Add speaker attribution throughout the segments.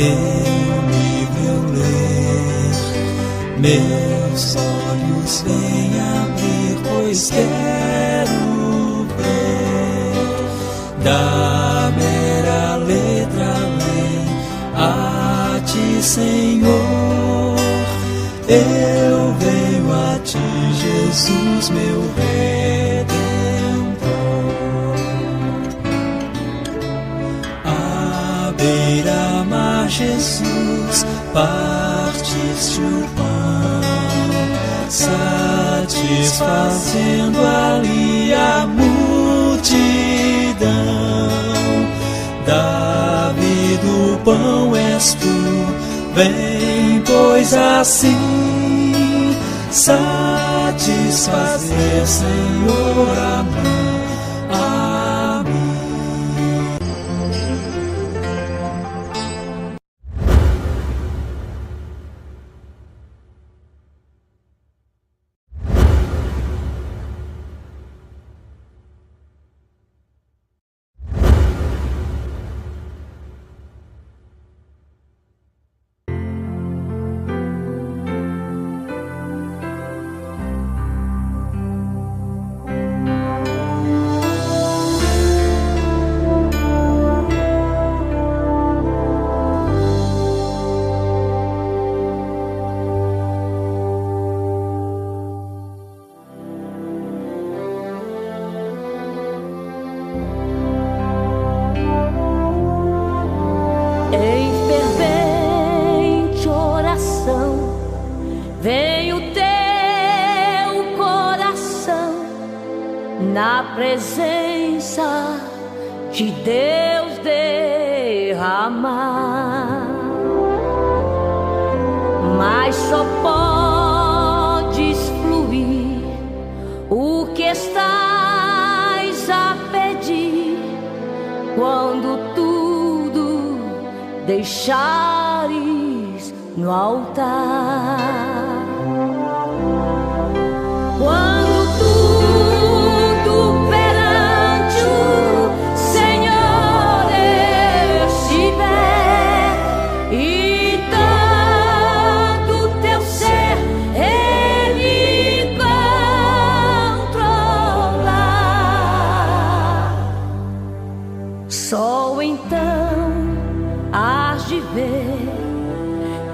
Speaker 1: teu livro eu ler, meus olhos vêm abrir, pois quero ver da mera letra além a ti, Senhor. Eu venho a ti, Jesus, meu Redentor. À beira-mar, Jesus, partiste o pão, satisfazendo ali a multidão. Davi do pão és tu, vem, pois assim satisfazer, Senhor, a mim.
Speaker 2: Na presença de Deus derramar, mas só podes fluir o que estás a pedir quando tudo deixares no altar. Quando tudo perante o Senhor estiver e todo teu ser Ele controlar, só então hás de ver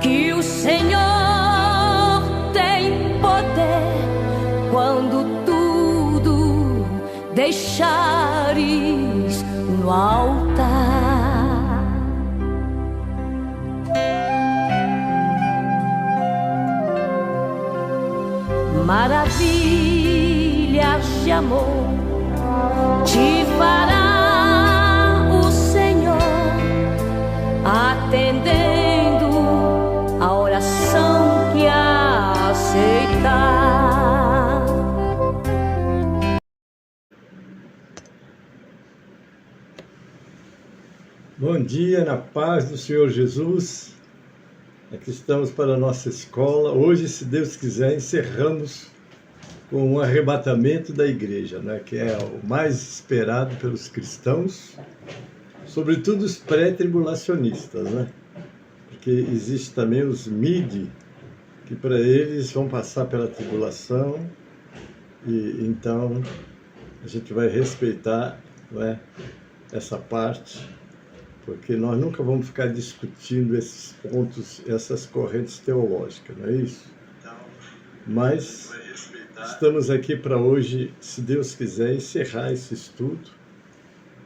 Speaker 2: que o Senhor tem poder quando tudo deixares no altar. Maravilhas de amor te fará o Senhor, atendendo a oração que aceitar.
Speaker 3: Bom dia, na paz do Senhor Jesus. Aqui estamos para a nossa escola. Hoje, se Deus quiser, encerramos com um arrebatamento da igreja, né? Que é o mais esperado pelos cristãos, sobretudo os pré-tribulacionistas, né? Porque existe também os mid, que para eles vão passar pela tribulação, e então a gente vai respeitar, né, essa parte, porque nós nunca vamos ficar discutindo esses pontos, essas correntes teológicas, não é isso? Mas estamos aqui para hoje, se Deus quiser, encerrar esse estudo,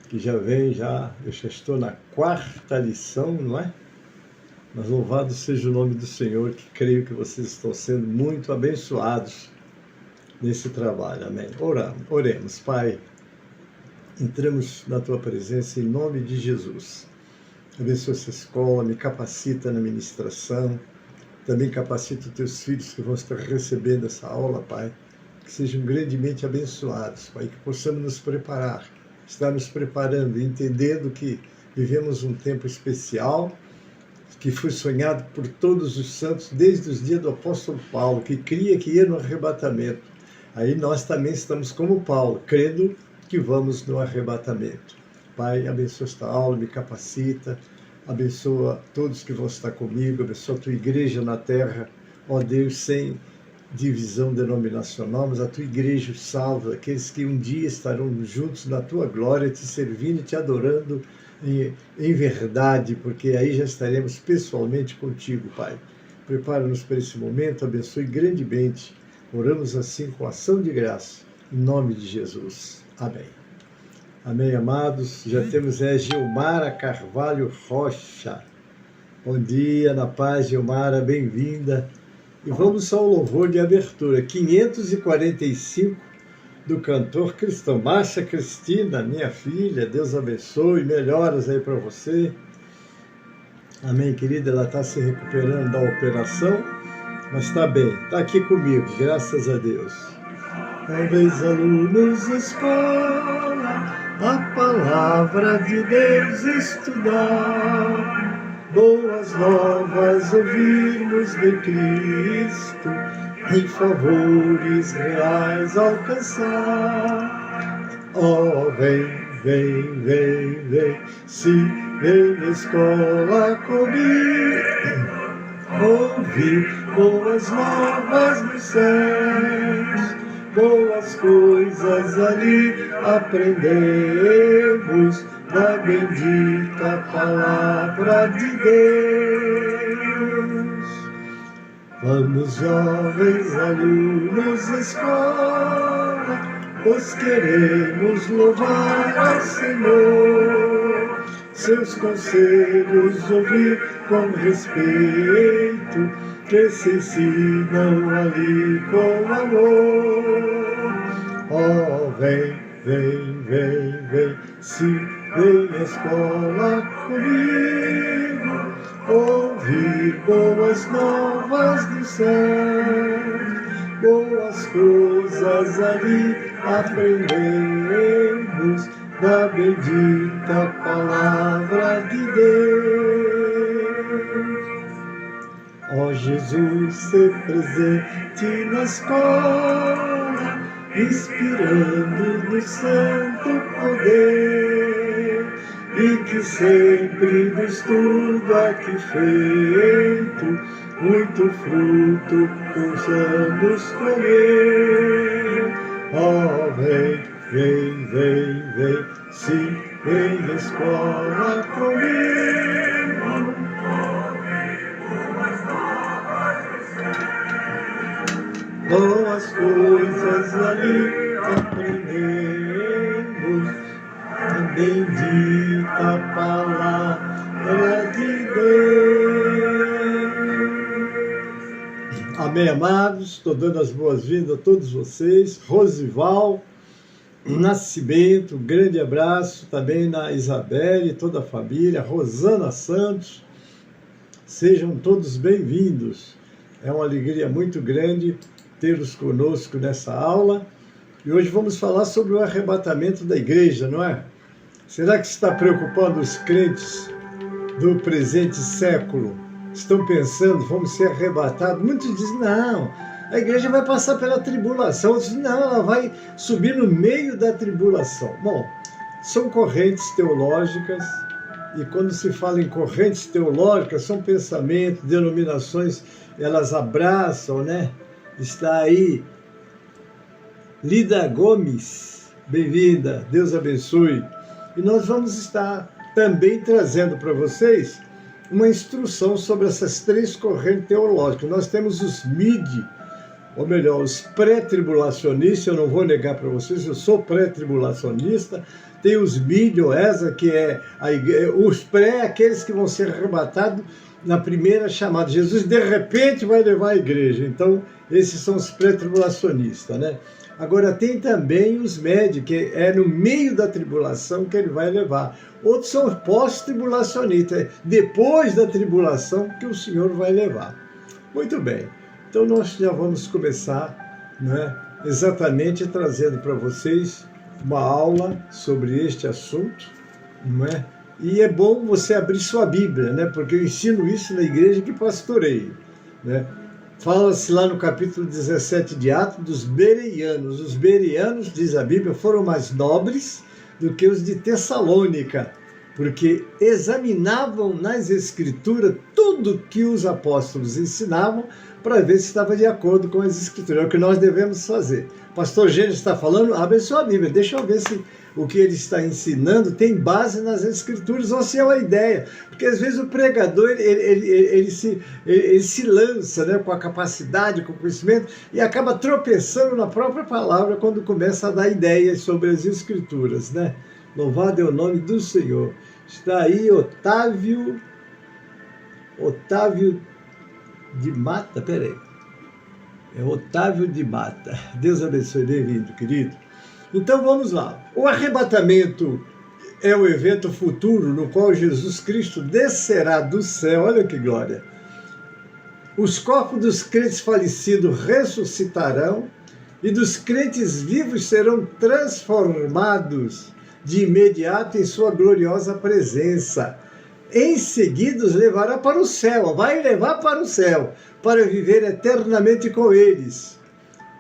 Speaker 3: que eu já estou na 4ª lição, não é? Mas louvado seja o nome do Senhor, que creio que vocês estão sendo muito abençoados nesse trabalho, amém? Oremos, Pai, entramos na Tua presença em nome de Jesus. Abençoa essa escola, me capacita na ministração, também capacita os Teus filhos que vão estar recebendo essa aula, Pai, que sejam grandemente abençoados, Pai, que possamos nos preparar, estar nos preparando, entendendo que vivemos um tempo especial, que foi sonhado por todos os santos desde os dias do apóstolo Paulo, que cria que ia no arrebatamento. Aí nós também estamos como Paulo, crendo que vamos no arrebatamento. Pai, abençoa esta aula, me capacita, abençoa todos que vão estar comigo, abençoa a tua igreja na terra, ó Deus, sem divisão denominacional, mas a tua igreja salva aqueles que um dia estarão juntos na tua glória, te servindo e te adorando em verdade, porque aí já estaremos pessoalmente contigo, Pai. Prepara-nos para esse momento, abençoe grandemente. Oramos assim com ação de graça, em nome de Jesus. Amém. Amém, amados. Já temos Gilmara Carvalho Rocha. Bom dia, na paz, Gilmara, bem-vinda. E vamos ao louvor de abertura, 545 do cantor cristão. Márcia Cristina, minha filha, Deus abençoe, melhoras aí para você. Amém, querida, ela está se recuperando da operação, mas está bem, está aqui comigo, graças a Deus. Talvez alunos escola, a palavra de Deus estudar, boas novas ouvirmos de Cristo, em favores reais alcançar. Oh, vem, vem, vem, vem, se vem na escola comigo, ouvir boas novas dos céus, boas coisas ali aprendemos, da bendita palavra de Deus. Vamos, jovens alunos, escola, pois queremos louvar ao Senhor, seus conselhos ouvir com respeito, que se ensinam ali com amor. Oh, vem, vem, vem, vem, se vem à escola comigo, ouvir boas novas do céu, boas coisas ali aprendemos, da bendita palavra de Deus. Ó Jesus, ser presente na escola, inspirando no santo poder, e que sempre do estudo aqui feito, muito fruto possamos colher. Ó, vem, vem, vem, vem, sim, vem à escola comigo. Boas coisas ali aprendemos, a bendita palavra de Deus. Amém, amados. Estou dando as boas-vindas a todos vocês. Rosival Nascimento, um grande abraço também na Isabelle e toda a família. Rosana Santos, sejam todos bem-vindos. É uma alegria muito grande tê-los conosco nessa aula. E hoje vamos falar sobre o arrebatamento da igreja, não é? Será que está preocupando os crentes do presente século? Estão pensando, vamos ser arrebatados? Muitos dizem, não, a igreja vai passar pela tribulação. Outros dizem, não, ela vai subir no meio da tribulação. Bom, são correntes teológicas, e quando se fala em correntes teológicas, são pensamentos, denominações, elas abraçam, né? Está aí Lida Gomes, bem-vinda, Deus abençoe. E nós vamos estar também trazendo para vocês uma instrução sobre essas três correntes teológicas. Nós temos os ou melhor, os pré-tribulacionistas, eu não vou negar para vocês, eu sou pré-tribulacionista. Tem os ou essa, que é os pré, aqueles que vão ser arrebatados na primeira chamada. Jesus, de repente, vai levar a igreja. Então, esses são os pré-tribulacionistas, né? Agora, tem também os médios, que é no meio da tribulação que ele vai levar. Outros são pós-tribulacionistas, depois da tribulação que o Senhor vai levar. Muito bem. Então, nós já vamos começar, né, exatamente trazendo para vocês uma aula sobre este assunto, não é? E é bom você abrir sua Bíblia, né? Porque eu ensino isso na igreja que pastoreio, né? Fala-se lá no capítulo 17 de Atos dos bereanos. Os bereanos, diz a Bíblia, foram mais nobres do que os de Tessalônica. porque examinavam nas Escrituras tudo que os apóstolos ensinavam para ver se estava de acordo com as Escrituras. É o que nós devemos fazer. O pastor Gênesis está falando, abre sua Bíblia, deixa eu ver se o que ele está ensinando tem base nas Escrituras ou se é uma ideia. Porque às vezes o pregador ele se lança, né, com a capacidade, com o conhecimento e acaba tropeçando na própria palavra quando começa a dar ideias sobre as Escrituras, né? Louvado é o nome do Senhor. Está aí Otávio de Mata, peraí. É Otávio de Mata. Deus abençoe, bem-vindo, querido. Então vamos lá. O arrebatamento é o evento futuro no qual Jesus Cristo descerá do céu. Olha que glória. Os corpos dos crentes falecidos ressuscitarão e dos crentes vivos serão transformados de imediato em sua gloriosa presença. Em seguida os levará para o céu, vai levar para o céu, para viver eternamente com eles,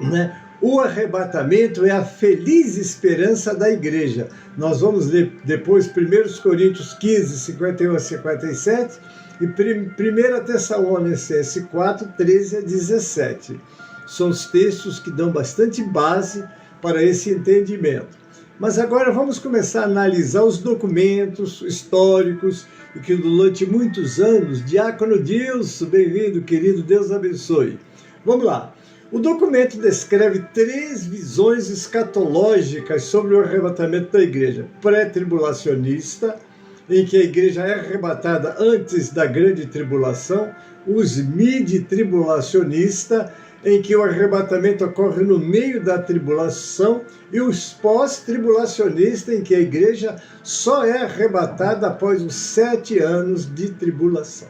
Speaker 3: né? O arrebatamento é a feliz esperança da igreja. Nós vamos ler depois 1 Coríntios 15, 51 a 57 e 1 Tessalonicenses 4, 13 a 17. São os textos que dão bastante base para esse entendimento. Mas agora vamos começar a analisar os documentos históricos e que durante muitos anos, Diácono Dilson, bem-vindo, querido, Deus abençoe. Vamos lá. O documento descreve 3 visões escatológicas sobre o arrebatamento da igreja. Pré-tribulacionista, em que a igreja é arrebatada antes da grande tribulação. Os mid-tribulacionista, em que o arrebatamento ocorre no meio da tribulação, e os pós-tribulacionistas, em que a igreja só é arrebatada após os 7 anos de tribulação.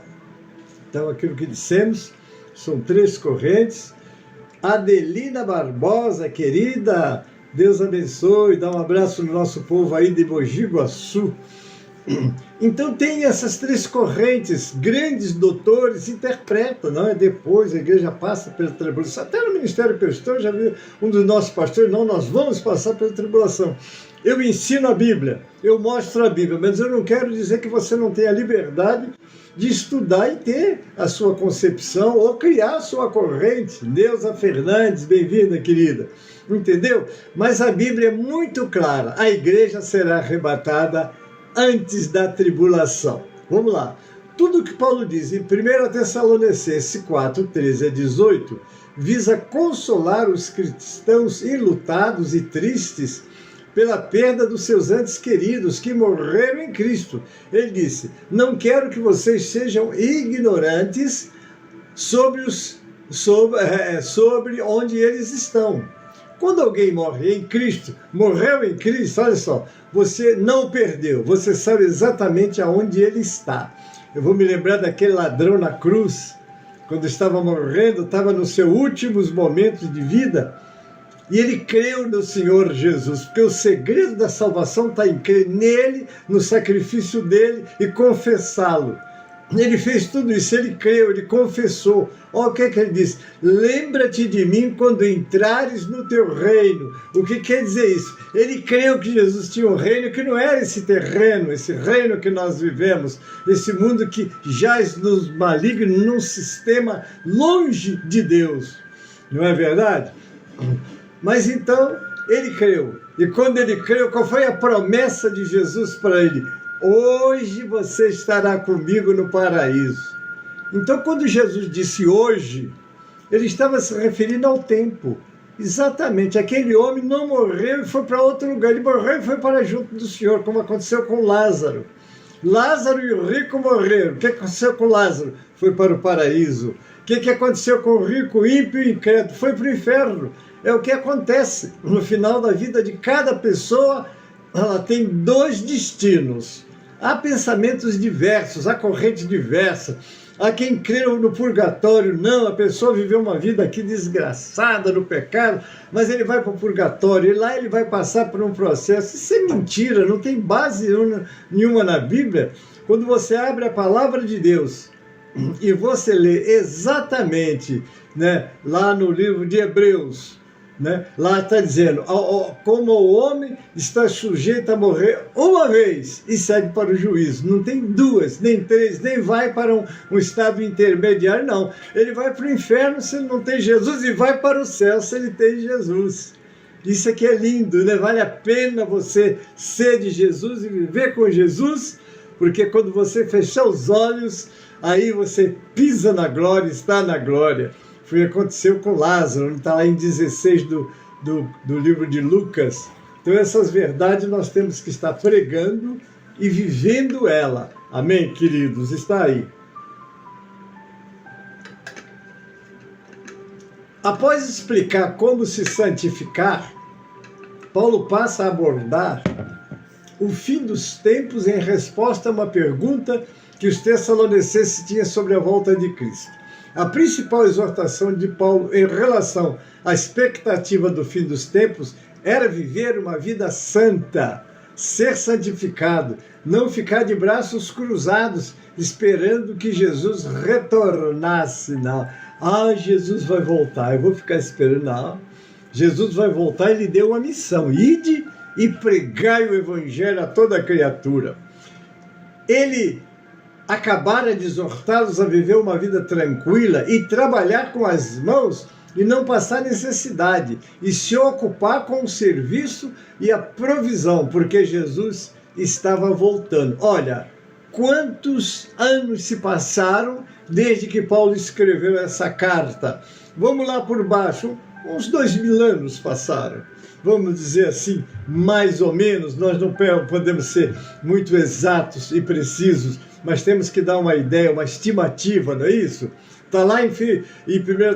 Speaker 3: Então, aquilo que dissemos, são 3 correntes. Adelina Barbosa, querida, Deus abençoe, dá um abraço no nosso povo aí de Mogi Guaçu. Então tem essas 3 correntes, grandes doutores interpretam, não é? Depois a igreja passa pela tribulação. Até no ministério que eu estou, já vi um dos nossos pastores, não, nós vamos passar pela tribulação. Eu ensino a Bíblia, eu mostro a Bíblia, mas eu não quero dizer que você não tenha a liberdade de estudar e ter a sua concepção ou criar a sua corrente. Neuza Fernandes, bem-vinda, querida. Entendeu? Mas a Bíblia é muito clara, a igreja será arrebatada antes da tribulação. Vamos lá. Tudo que Paulo diz em 1 Tessalonicenses 4, 13 a 18, visa consolar os cristãos enlutados e tristes pela perda dos seus entes queridos que morreram em Cristo. Ele disse, não quero que vocês sejam ignorantes sobre onde eles estão. Quando alguém morre em Cristo, morreu em Cristo, olha só, você não o perdeu, você sabe exatamente aonde ele está. Eu vou me lembrar daquele ladrão na cruz, quando estava morrendo, estava nos seus últimos momentos de vida, e ele creu no Senhor Jesus, porque o segredo da salvação está em crer nele, no sacrifício dele e confessá-lo. Ele fez tudo isso, ele creu, ele confessou. Olha o que é que ele diz, lembra-te de mim quando entrares no teu reino. O que quer dizer isso? Ele creu que Jesus tinha um reino que não era esse terreno, esse reino que nós vivemos, esse mundo que jaz nos malignos num sistema longe de Deus. Não é verdade? Mas então, ele creu. E quando ele creu, qual foi a promessa de Jesus para ele? Hoje você estará comigo no paraíso. Então, quando Jesus disse hoje, ele estava se referindo ao tempo. Exatamente, aquele homem não morreu e foi para outro lugar. Ele morreu e foi para junto do Senhor, como aconteceu com Lázaro. Lázaro e o rico morreram. O que aconteceu com Lázaro? Foi para o paraíso. O que aconteceu com o rico, ímpio e incrédulo? Foi para o inferno. É o que acontece no final da vida de cada pessoa. Ela tem 2 destinos. Há pensamentos diversos, há corrente diversa. Há quem crê no purgatório. Não, a pessoa viveu uma vida aqui desgraçada no pecado, mas ele vai para o purgatório e lá ele vai passar por um processo. Isso é mentira, não tem base nenhuma na Bíblia. Quando você abre a palavra de Deus e você lê exatamente, né, lá no livro de Hebreus, né? Lá está dizendo, como o homem está sujeito a morrer uma vez e segue para o juízo. Não tem duas, nem três, nem vai para um estado intermediário, não. Ele vai para o inferno se ele não tem Jesus e vai para o céu se ele tem Jesus. Isso aqui é lindo, né? Vale a pena você ser de Jesus e viver com Jesus, porque quando você fechar os olhos, aí você pisa na glória, está na glória. Foi o que aconteceu com Lázaro, está lá em 16 do livro de Lucas. Então essas verdades nós temos que estar pregando e vivendo ela. Amém, queridos? Está aí. Após explicar como se santificar, Paulo passa a abordar o fim dos tempos em resposta a uma pergunta que os tessalonicenses tinham sobre a volta de Cristo. A principal exortação de Paulo em relação à expectativa do fim dos tempos era viver uma vida santa, ser santificado, não ficar de braços cruzados esperando que Jesus retornasse. Não. Jesus vai voltar, eu vou ficar esperando. Não. Jesus vai voltar e lhe deu uma missão: ide e pregai o evangelho a toda criatura. Ele acabara de exortá-los a viver uma vida tranquila e trabalhar com as mãos e não passar necessidade, e se ocupar com o serviço e a provisão, porque Jesus estava voltando. Olha, quantos anos se passaram desde que Paulo escreveu essa carta? Vamos lá por baixo, uns 2000 anos passaram. Vamos dizer assim, mais ou menos. Nós não podemos ser muito exatos e precisos, mas temos que dar uma ideia, uma estimativa, não é isso? Está lá em 1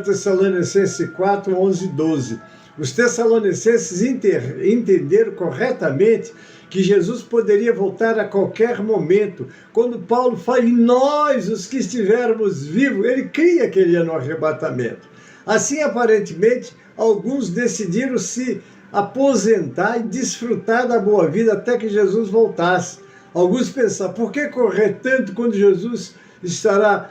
Speaker 3: Tessalonicenses 4, 11 e 12. Os tessalonicenses entenderam corretamente que Jesus poderia voltar a qualquer momento. Quando Paulo fala em nós, os que estivermos vivos, ele cria que ele ia no arrebatamento. Assim, aparentemente, alguns decidiram se aposentar e desfrutar da boa vida até que Jesus voltasse. Alguns pensaram, por que correr tanto quando Jesus estará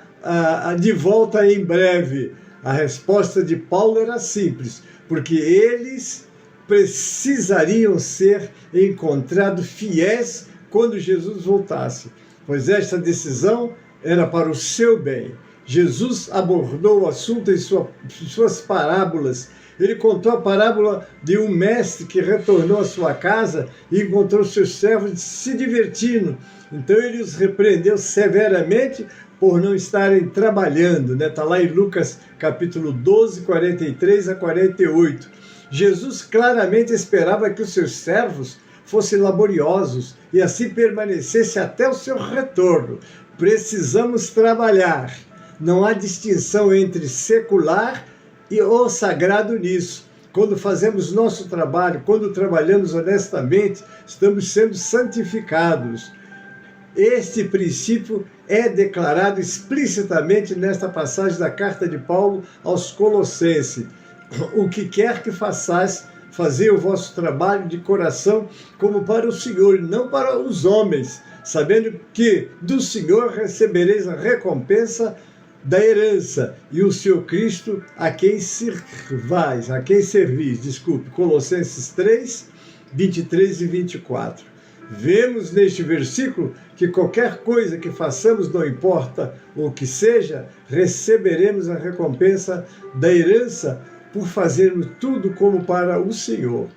Speaker 3: de volta em breve? A resposta de Paulo era simples, porque eles precisariam ser encontrados fiéis quando Jesus voltasse, pois esta decisão era para o seu bem. Jesus abordou o assunto em suas parábolas. Ele contou a parábola de um mestre que retornou à sua casa e encontrou seus servos se divertindo. Então ele os repreendeu severamente por não estarem trabalhando. Está lá em Lucas capítulo 12, 43 a 48. Jesus claramente esperava que os seus servos fossem laboriosos e assim permanecesse até o seu retorno. Precisamos trabalhar. Não há distinção entre secular e o sagrado nisso. Quando fazemos nosso trabalho, quando trabalhamos honestamente, estamos sendo santificados. Este princípio é declarado explicitamente nesta passagem da carta de Paulo aos Colossenses. O que quer que façais, fazei o vosso trabalho de coração como para o Senhor, e não para os homens, sabendo que do Senhor recebereis a recompensa da herança, e o seu Cristo a quem servis. Colossenses 3, 23 e 24. Vemos neste versículo que qualquer coisa que façamos, não importa o que seja, receberemos a recompensa da herança por fazermos tudo como para o Senhor.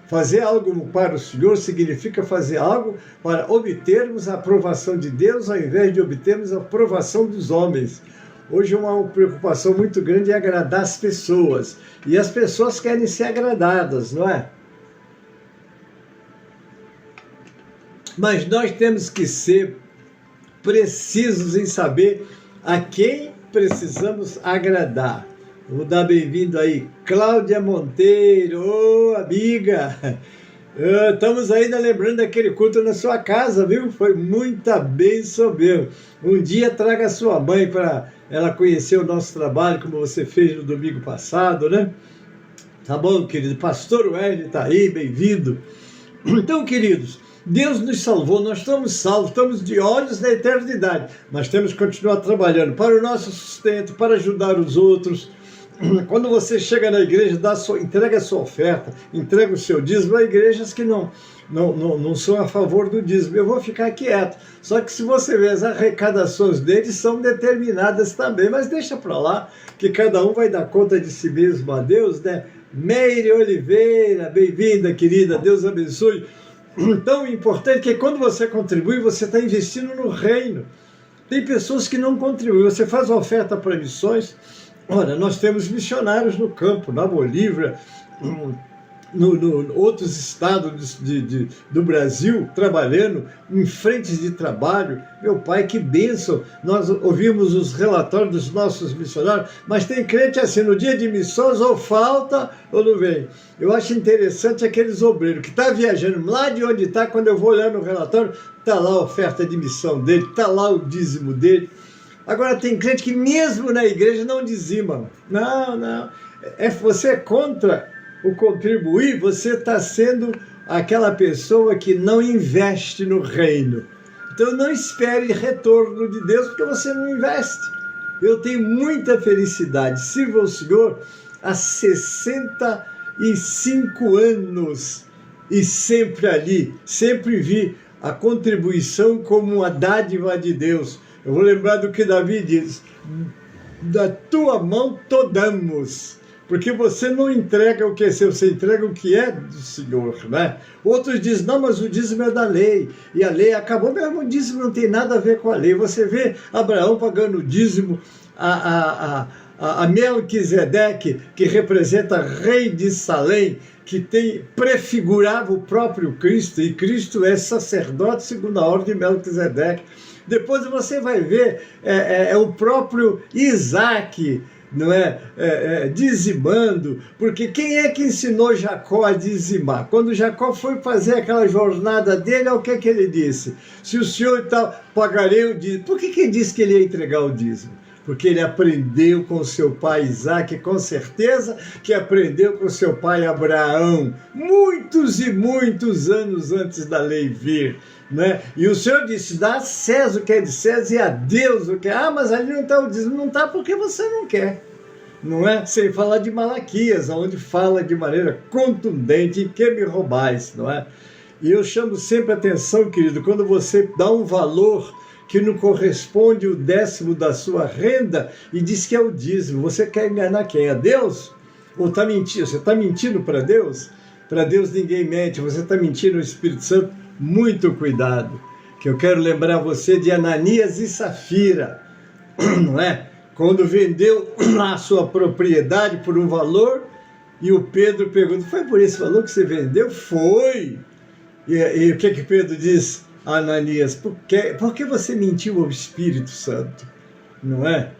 Speaker 3: Fazer algo para o Senhor significa fazer algo para obtermos a aprovação de Deus, ao invés de obtermos a aprovação dos homens. Hoje uma preocupação muito grande é agradar as pessoas. E as pessoas querem ser agradadas, não é? Mas nós temos que ser precisos em saber a quem precisamos agradar. Vou dar bem-vindo aí, Cláudia Monteiro, amiga. Estamos ainda lembrando daquele culto na sua casa, viu? Foi muita bênção mesmo. Um dia traga a sua mãe para ela conhecer o nosso trabalho, como você fez no domingo passado, né? Tá bom, querido? Pastor Wesley está aí, bem-vindo. Então, queridos, Deus nos salvou, nós estamos salvos, estamos de olhos na eternidade, mas temos que continuar trabalhando para o nosso sustento, para ajudar os outros, Quando você chega na igreja, entrega a sua oferta, entrega o seu dízimo, há igrejas que não são a favor do dízimo. Eu vou ficar quieto. Só que se você ver, as arrecadações deles são determinadas também, mas deixa para lá, que cada um vai dar conta de si mesmo a Deus, né? Meire Oliveira, bem-vinda, querida, Deus abençoe. Então, o importante é que quando você contribui, você está investindo no reino. Tem pessoas que não contribuem, você faz oferta para missões. Olha, nós temos missionários no campo, na Bolívia, no outros estados do Brasil, trabalhando em frentes de trabalho. Meu pai, que bênção! Nós ouvimos os relatórios dos nossos missionários, mas tem crente assim, no dia de missões, ou falta ou não vem. Eu acho interessante aqueles obreiros que estão viajando lá de onde está, quando eu vou olhar no relatório, está lá a oferta de missão dele, está lá o dízimo dele. Agora, tem crente que mesmo na igreja não dizima. Não. Você é contra o contribuir, você está sendo aquela pessoa que não investe no reino. Então, não espere retorno de Deus, porque você não investe. Eu tenho muita felicidade. Sirvo ao Senhor há 65 anos e sempre ali, sempre vi a contribuição como uma dádiva de Deus. Eu vou lembrar do que Davi diz: da tua mão todamos, porque você não entrega o que é seu, você entrega o que é do Senhor, né? Outros dizem, não, mas o dízimo é da lei, e a lei acabou, mesmo o dízimo não tem nada a ver com a lei. Você vê Abraão pagando o dízimo, a Melquisedeque, que representa rei de Salém, que prefigurava o próprio Cristo, e Cristo é sacerdote segundo a ordem de Melquisedeque. Depois você vai ver o próprio Isaac, não é? Dizimando, porque quem é que ensinou Jacó a dizimar? Quando Jacó foi fazer aquela jornada dele, o que é que ele disse? Se o senhor e tal, pagarei o dízimo. Por que quem disse que ele ia entregar o dízimo? Porque ele aprendeu com seu pai Isaac, com certeza que aprendeu com seu pai Abraão, muitos e muitos anos antes da lei vir, né? E o Senhor disse, dá a César o que é de César e a Deus o que é. Mas ali não está o dízimo. Não está porque você não quer, não é? Sem falar de Malaquias, onde fala de maneira contundente, em que me roubais, não é? E eu chamo sempre a atenção, querido, quando você dá um valor que não corresponde o 10º da sua renda e diz que é o dízimo. Você quer enganar quem? A Deus? Ou está mentindo? Você está mentindo para Deus? Para Deus ninguém mente. Você está mentindo ao Espírito Santo? Muito cuidado. Que eu quero lembrar você de Ananias e Safira, não é? Quando vendeu a sua propriedade por um valor, e o Pedro pergunta, foi por esse valor que você vendeu? Foi. E o que Pedro diz? Ananias, por que você mentiu ao Espírito Santo? Não é?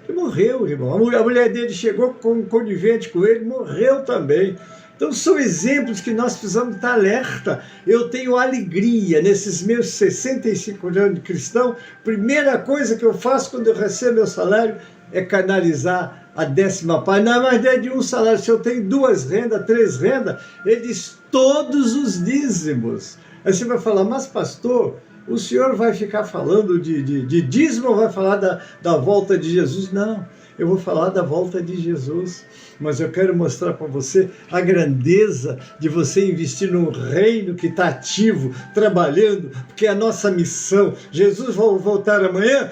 Speaker 3: Ele morreu, irmão. A mulher dele chegou com conivente com ele, morreu também. Então são exemplos que nós precisamos estar alerta. Eu tenho alegria nesses meus 65 anos de cristão. Primeira coisa que eu faço quando eu recebo meu salário é canalizar a 10ª parte. Não, mas é de um salário. Se eu tenho 2 rendas, 3 rendas, ele diz todos os dízimos. Aí você vai falar, mas pastor, o senhor vai ficar falando de dízimo ou vai falar da volta de Jesus? Não, eu vou falar da volta de Jesus, mas eu quero mostrar para você a grandeza de você investir num reino que está ativo, trabalhando, porque é a nossa missão. Jesus vai voltar amanhã,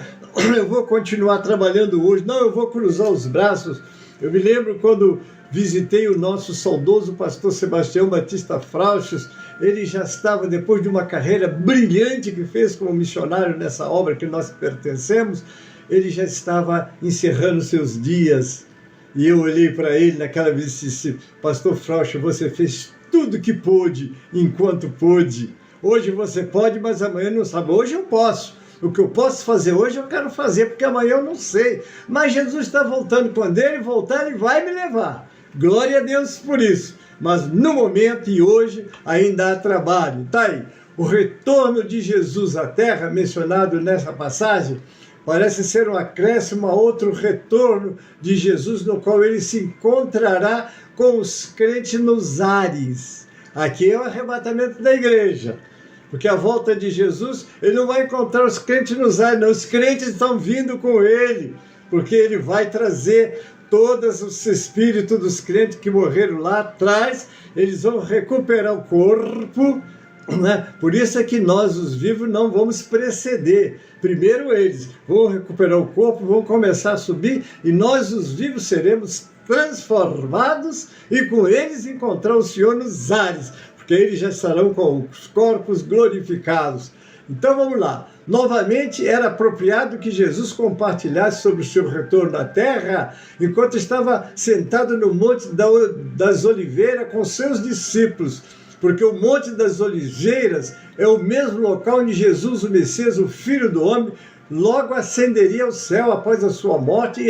Speaker 3: eu vou continuar trabalhando hoje, não, eu vou cruzar os braços. Eu me lembro quando visitei o nosso saudoso pastor Sebastião Batista Frauchos. Ele já estava, depois de uma carreira brilhante que fez como missionário nessa obra que nós pertencemos, ele já estava encerrando seus dias. E eu olhei para ele naquela vez e disse, pastor Frauchos, você fez tudo que pôde, enquanto pôde. Hoje você pode, mas amanhã não sabe. Hoje eu posso. O que eu posso fazer hoje, eu quero fazer, porque amanhã eu não sei. Mas Jesus está voltando. Quando ele voltar, ele vai me levar. Glória a Deus por isso. Mas no momento e hoje ainda há trabalho. Está aí. O retorno de Jesus à terra, mencionado nessa passagem, parece ser um acréscimo a outro retorno de Jesus, no qual ele se encontrará com os crentes nos ares. Aqui é o arrebatamento da igreja. Porque a volta de Jesus, ele não vai encontrar os crentes nos ares, não. Os crentes estão vindo com ele, porque ele vai trazer todos os espíritos dos crentes que morreram lá atrás, eles vão recuperar o corpo, né? Por isso é que nós, os vivos, não vamos preceder. Primeiro eles vão recuperar o corpo, vão começar a subir, e nós, os vivos, seremos transformados e com eles encontrar o Senhor nos ares, porque eles já estarão com os corpos glorificados. Então vamos lá. Novamente era apropriado que Jesus compartilhasse sobre o seu retorno à terra, enquanto estava sentado no Monte das Oliveiras com seus discípulos, porque o Monte das Oliveiras é o mesmo local onde Jesus, o Messias, o Filho do Homem, logo ascenderia ao céu após a sua morte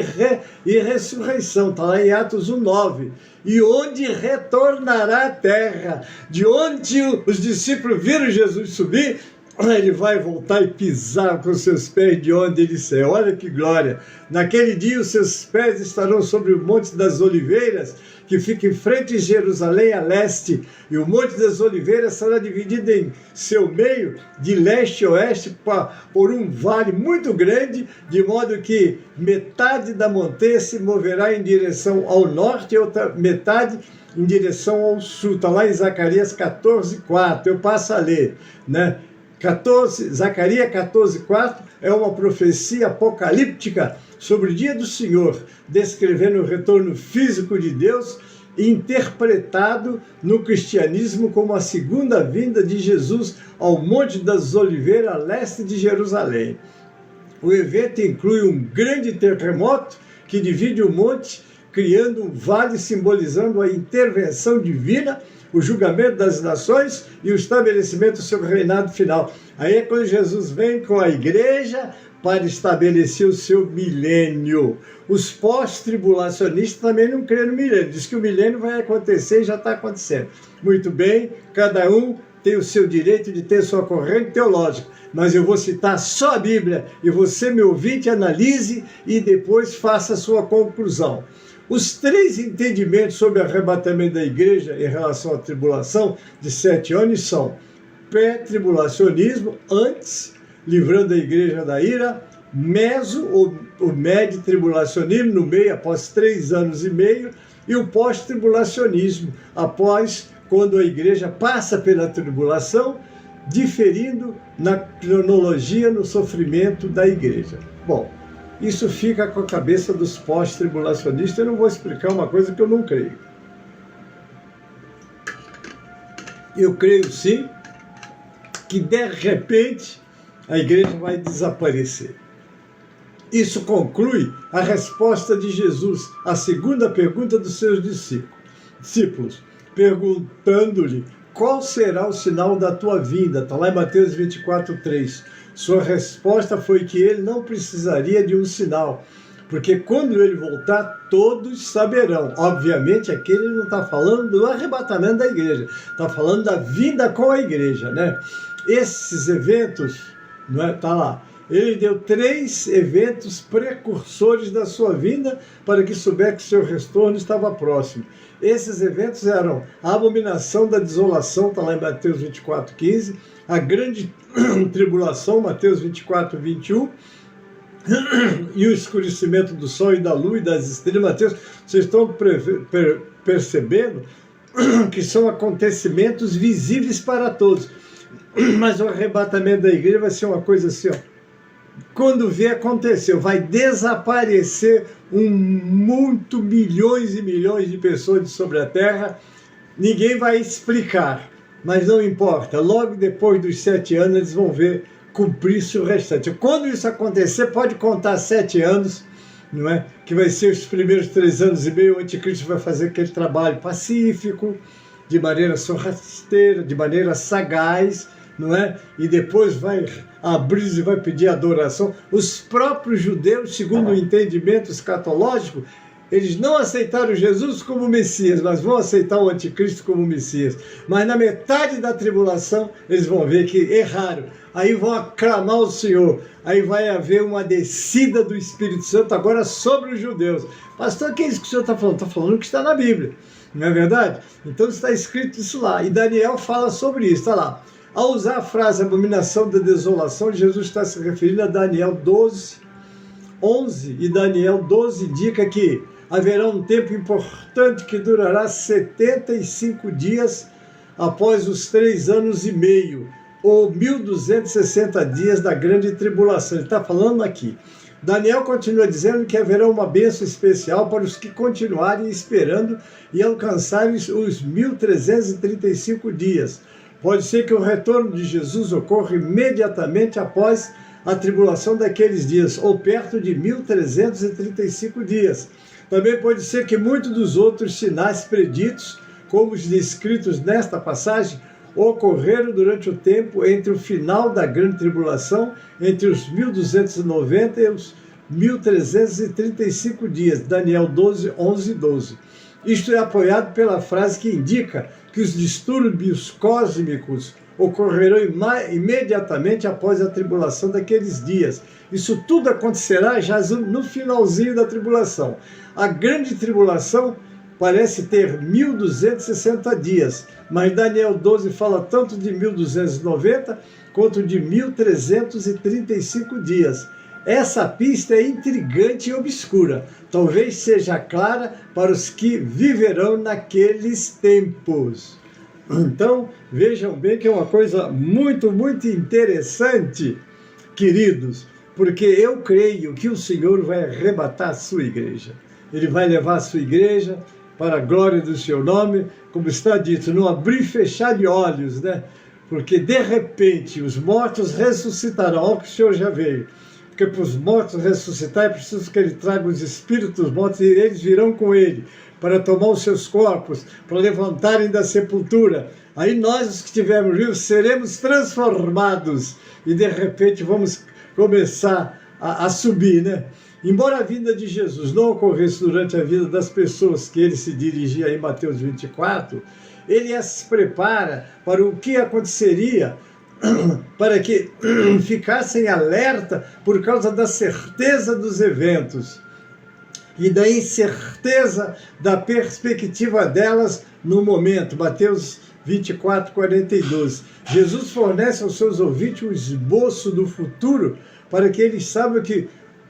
Speaker 3: e ressurreição. Está lá em Atos 1:9. E onde retornará à terra, de onde os discípulos viram Jesus subir, ele vai voltar e pisar com seus pés de onde ele saiu. Olha que glória! Naquele dia os seus pés estarão sobre o Monte das Oliveiras, que fica em frente de Jerusalém a leste, e o Monte das Oliveiras será dividido em seu meio, de leste a oeste, por um vale muito grande, de modo que metade da montanha se moverá em direção ao norte e outra metade em direção ao sul. Está lá em Zacarias 14:4, eu passo a ler, né? Zacarias 14:4 é uma profecia apocalíptica sobre o dia do Senhor, descrevendo o retorno físico de Deus, interpretado no cristianismo como a segunda vinda de Jesus ao Monte das Oliveiras, a leste de Jerusalém. O evento inclui um grande terremoto que divide o monte, criando um vale simbolizando a intervenção divina, o julgamento das nações e o estabelecimento do seu reinado final. Aí é quando Jesus vem com a igreja para estabelecer o seu milênio. Os pós-tribulacionistas também não creem no milênio. Diz que o milênio vai acontecer e já está acontecendo. Muito bem, cada um tem o seu direito de ter sua corrente teológica, mas eu vou citar só a Bíblia e você, meu ouvinte, analise e depois faça a sua conclusão. Os 3 entendimentos sobre o arrebatamento da igreja em relação à tribulação de 7 anos são: pré-tribulacionismo, antes, livrando a igreja da ira; meso, ou médio tribulacionismo, no meio, após 3 anos e meio; e o pós-tribulacionismo, após, quando a igreja passa pela tribulação, diferindo na cronologia no sofrimento da igreja. Bom, isso fica com a cabeça dos pós-tribulacionistas. Eu não vou explicar uma coisa que eu não creio. Eu creio sim que de repente a igreja vai desaparecer. Isso conclui a resposta de Jesus à segunda pergunta dos seus discípulos, perguntando-lhe: qual será o sinal da tua vinda? Está lá em Mateus 24:3. Sua resposta foi que ele não precisaria de um sinal, porque quando ele voltar, todos saberão. Obviamente, aqui ele não está falando do arrebatamento da igreja, está falando da vinda com a igreja, né? Esses eventos, não é? Está lá. Ele deu 3 eventos precursores da sua vinda para que soubesse que seu retorno estava próximo. Esses eventos eram a abominação da desolação, está lá em Mateus 24:15, a grande tribulação, Mateus 24:21, e o escurecimento do sol e da lua e das estrelas. Mateus, vocês estão percebendo que são acontecimentos visíveis para todos, mas o arrebatamento da igreja vai ser uma coisa assim, ó. Quando vier acontecer, vai desaparecer milhões e milhões de pessoas sobre a terra. Ninguém vai explicar, mas não importa. Logo depois dos 7 anos, eles vão ver cumprir-se o restante. Quando isso acontecer, pode contar 7 anos, não é? Que vai ser os primeiros 3 anos e meio. O anticristo vai fazer aquele trabalho pacífico, de maneira sorrateira, de maneira sagaz, não é? E depois vai abrir e vai pedir adoração. Os próprios judeus, segundo o entendimento escatológico, eles não aceitaram Jesus como Messias, mas vão aceitar o anticristo como Messias. Mas na metade da tribulação, eles vão ver que erraram. Aí vão aclamar o Senhor. Aí vai haver uma descida do Espírito Santo agora sobre os judeus. Pastor, o que é isso que o senhor está falando? Está falando o que está na Bíblia. Não é verdade? Então está escrito isso lá. E Daniel fala sobre isso, está lá. Ao usar a frase abominação da desolação, Jesus está se referindo a Daniel 12:11, e Daniel 12 indica que haverá um tempo importante que durará 75 dias após os 3 anos e meio, ou 1260 dias da grande tribulação. Ele está falando aqui. Daniel continua dizendo que haverá uma bênção especial para os que continuarem esperando e alcançarem os 1335 dias. Pode ser que o retorno de Jesus ocorra imediatamente após a tribulação daqueles dias, ou perto de 1335 dias. Também pode ser que muitos dos outros sinais preditos, como os descritos nesta passagem, ocorreram durante o tempo entre o final da grande tribulação, entre os 1290 e os 1335 dias, Daniel 12, 11 e 12. Isto é apoiado pela frase que indica que os distúrbios cósmicos ocorrerão imediatamente após a tribulação daqueles dias. Isso tudo acontecerá já no finalzinho da tribulação. A grande tribulação parece ter 1260 dias, mas Daniel 12 fala tanto de 1290 quanto de 1335 dias. Essa pista é intrigante e obscura, talvez seja clara para os que viverão naqueles tempos. Então, vejam bem que é uma coisa muito, muito interessante, queridos, porque eu creio que o Senhor vai arrebatar a sua igreja. Ele vai levar a sua igreja para a glória do seu nome, como está dito, não abrir e fechar de olhos, né? Porque de repente os mortos ressuscitarão, olha que o Senhor já veio. Porque para os mortos ressuscitar é preciso que ele traga os espíritos dos mortos e eles virão com ele para tomar os seus corpos, para levantarem da sepultura. Aí nós, os que estivermos vivos, seremos transformados e de repente vamos começar a subir, né? Embora a vinda de Jesus não ocorresse durante a vida das pessoas que ele se dirigia em Mateus 24, ele as prepara para o que aconteceria, para que ficassem alerta por causa da certeza dos eventos e da incerteza da perspectiva delas no momento. Mateus 24, 42. Jesus fornece aos seus ouvintes um esboço do futuro para que eles saibam que